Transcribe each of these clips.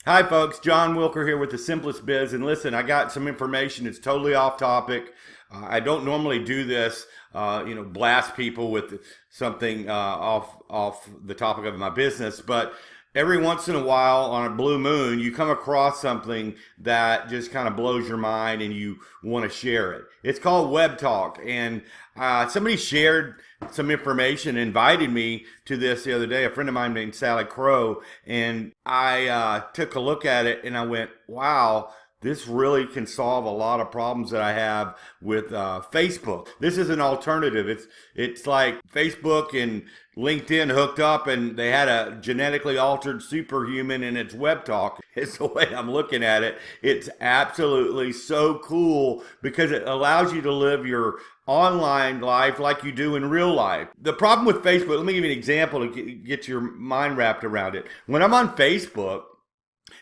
Hi, folks. John Wilker here with The Simplest Biz. And listen, I got some information. It's totally off topic. I don't normally do this, blast people with something off the topic of my business. But every once in a while on a blue moon, you come across something that just kind of blows your mind and you want to share it. It's called Webtalk. And somebody shared some information, invited me to this the other day, a friend of mine named Sally Crow, and I took a look at it and I went, wow, this really can solve a lot of problems that I have with Facebook. This is an alternative. It's like Facebook and LinkedIn hooked up and they had a genetically altered superhuman, and it's Webtalk. It's the way I'm looking at it. It's absolutely so cool because it allows you to live your online life like you do in real life. The problem with Facebook, let me give you an example to get your mind wrapped around it. When I'm on Facebook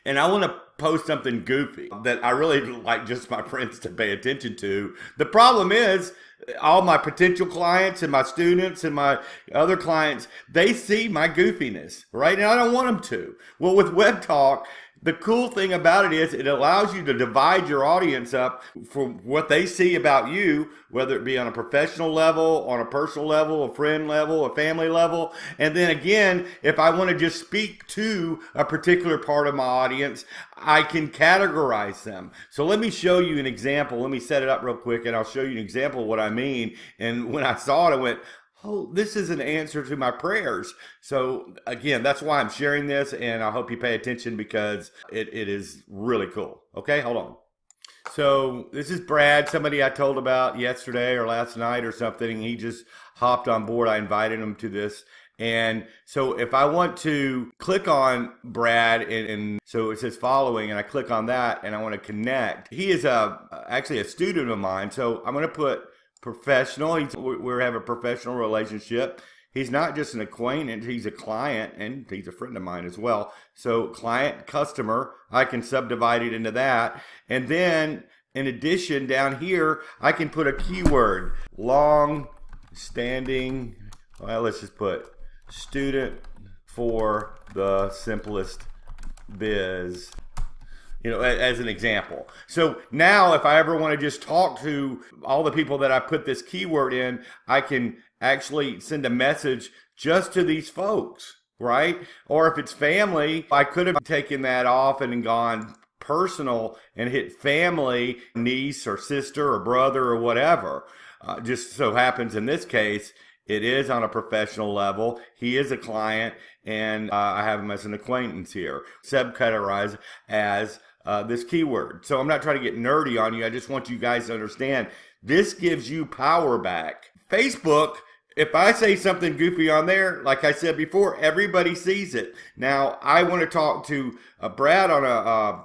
and I want to post something goofy that I really like just my friends to pay attention to, the problem is all my potential clients and my students and my other clients, they see my goofiness, right? And I don't want them to. Well, with Webtalk, the cool thing about it is it allows you to divide your audience up for what they see about you, whether it be on a professional level, on a personal level, a friend level, a family level. And then again, if I want to just speak to a particular part of my audience, I can categorize them. So let me show you an example. Let me set it up real quick and I'll show you an example of what I mean. And when I saw it, I went, oh, this is an answer to my prayers. So again, that's why I'm sharing this, and I hope you pay attention because it is really cool. Okay, hold on. So this is Brad, somebody I told about yesterday or last night or something. He just hopped on board. I invited him to this. And so if I want to click on Brad, and so it says following, and I click on that and I want to connect. He is actually a student of mine. So I'm going to put professional. We have a professional relationship. He's not just an acquaintance, he's a client, and he's a friend of mine as well. So client, customer, I can subdivide it into that. And then in addition, down here, I can put a keyword, long standing, well, let's just put student for the simplest biz, as an example. So now if I ever want to just talk to all the people that I put this keyword in, I can actually send a message just to these folks, right? Or if it's family, I could have taken that off and gone personal and hit family, niece or sister or brother or whatever. Just so happens in this case, it is on a professional level. He is a client, and I have him as an acquaintance here. Subcategorize as this keyword. So I'm not trying to get nerdy on you. I just want you guys to understand this gives you power back. Facebook, if I say something goofy on there, like I said before, everybody sees it. Now, I want to talk to Brad on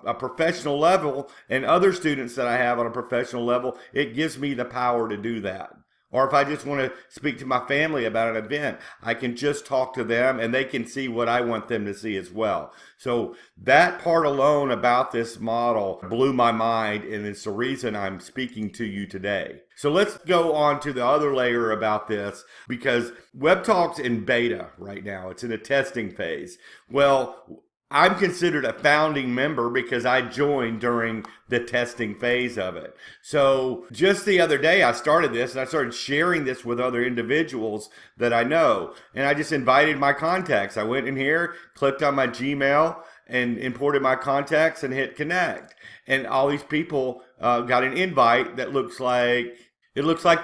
a professional level, and other students that I have on a professional level. It gives me the power to do that. Or if I just want to speak to my family about an event, I can just talk to them and they can see what I want them to see as well. So that part alone about this model blew my mind, and it's the reason I'm speaking to you today. So let's go on to the other layer about this, because Webtalk's in beta right now. It's in a testing phase. Well, I'm considered a founding member because I joined during the testing phase of it. So just the other day, I started this and I started sharing this with other individuals that I know. And I just invited my contacts. I went in here, clicked on my Gmail and imported my contacts and hit connect. And all these people got an invite that looks like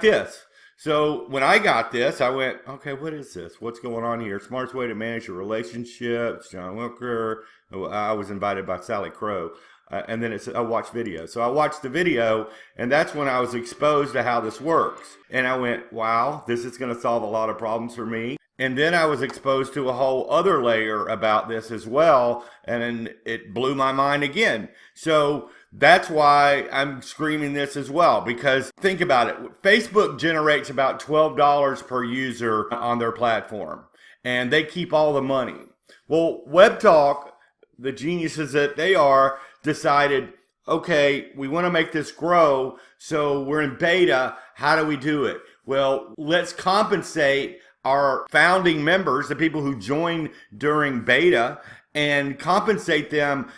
this. So when I got this, I went, okay, what is this? What's going on here? Smartest way to manage your relationships, John Wilker. I was invited by Sally Crow. And then it said, watch video. So I watched the video, and that's when I was exposed to how this works. And I went, wow, this is going to solve a lot of problems for me. And then I was exposed to a whole other layer about this as well, and it blew my mind again. So that's why I'm screaming this as well, because think about it. Facebook generates about $12 per user on their platform, and they keep all the money. Well, Webtalk, the geniuses that they are, decided, okay, we want to make this grow, so we're in beta. How do we do it? Well, let's compensate our founding members, the people who joined during beta, and compensate them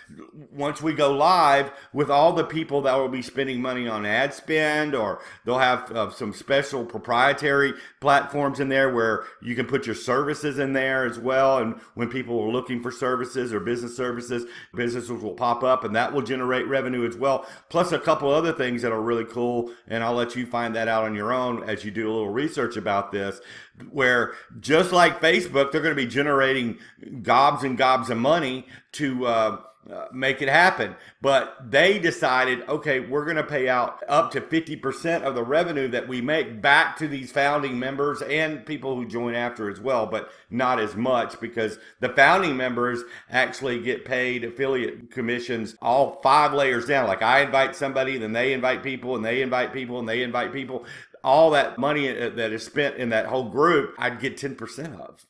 once we go live with all the people that will be spending money on ad spend, or they'll have some special proprietary platforms in there where you can put your services in there as well. And when people are looking for services or business services, businesses will pop up and that will generate revenue as well. Plus a couple other things that are really cool. And I'll let you find that out on your own as you do a little research about this, where just like Facebook, they're going to be generating gobs and gobs of money to make it happen. But they decided, okay, we're going to pay out up to 50% of the revenue that we make back to these founding members and people who join after as well, but not as much, because the founding members actually get paid affiliate commissions all 5 layers down. Like I invite somebody, then they invite people, and they invite people, and they invite people. All that money that is spent in that whole group, I'd get 10% of.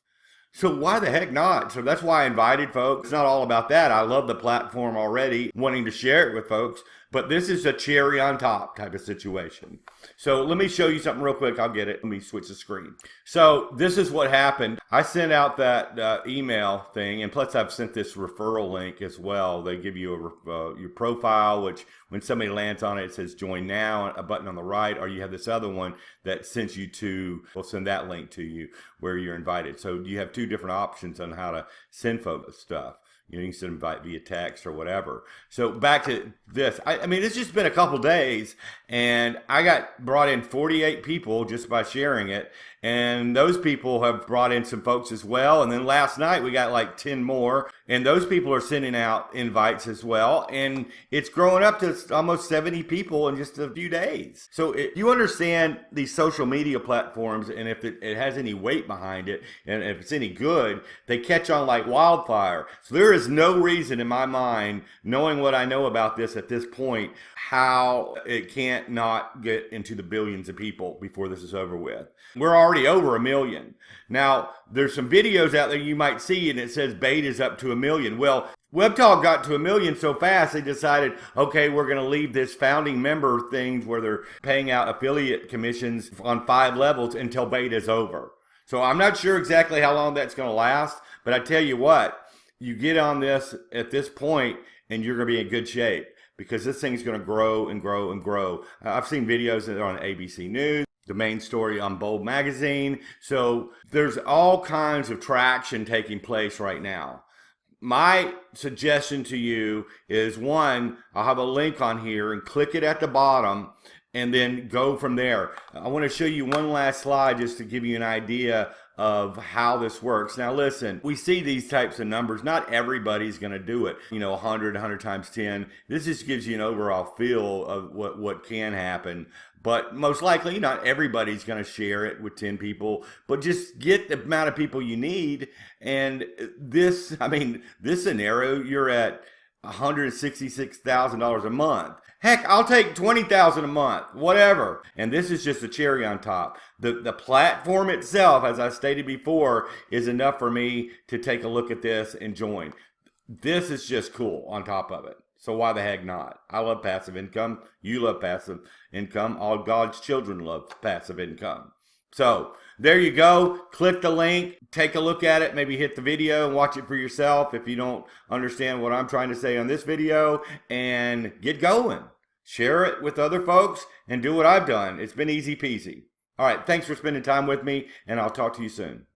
So why the heck not? So that's why I invited folks. It's not all about that. I love the platform already, wanting to share it with folks. But this is a cherry on top type of situation. So let me show you something real quick. I'll get it. Let me switch the screen. So this is what happened. I sent out that email thing, and plus I've sent this referral link as well. They give you your profile, which when somebody lands on it, it says join now, a button on the right, or you have this other one that sends you to, we'll send that link to you where you're invited. So you have 2 different options on how to send folks stuff. You can send invite via text or whatever. So back to this. I mean, it's just been a couple days, and I got brought in 48 people just by sharing it. And those people have brought in some folks as well. And then last night we got like 10 more. And those people are sending out invites as well. And it's growing up to almost 70 people in just a few days. So if you understand these social media platforms, and if it has any weight behind it, and if it's any good, they catch on like wildfire. So there is no reason in my mind, knowing what I know about this at this point, how it can't not get into the billions of people before this is over with. We're already over 1 million. Now, there's some videos out there you might see, and it says beta's up to 1 million. Well, Webtalk got to 1 million so fast, they decided, okay, we're going to leave this founding member things where they're paying out affiliate commissions on 5 levels until beta's over. So I'm not sure exactly how long that's going to last, but I tell you what, you get on this at this point, and you're going to be in good shape, because this thing's going to grow and grow and grow. I've seen videos that are on ABC News, the main story on Bold Magazine. So there's all kinds of traction taking place right now. My suggestion to you is, one, I'll have a link on here, and click it at the bottom and then go from there. I want to show you one last slide just to give you an idea of how this works. Now listen, we see these types of numbers. Not everybody's going to do it. 100 times 10. This just gives you an overall feel of what can happen. But most likely, not everybody's going to share it with 10 people, but just get the amount of people you need. And this scenario, you're at $166,000 a month. Heck, I'll take $20,000 a month, whatever. And this is just a cherry on top. The platform itself, as I stated before, is enough for me to take a look at this and join. This is just cool on top of it. So why the heck not? I love passive income. You love passive income. All God's children love passive income. So there you go. Click the link, take a look at it, maybe hit the video and watch it for yourself if you don't understand what I'm trying to say on this video, and get going. Share it with other folks and do what I've done. It's been easy peasy. All right, thanks for spending time with me, and I'll talk to you soon.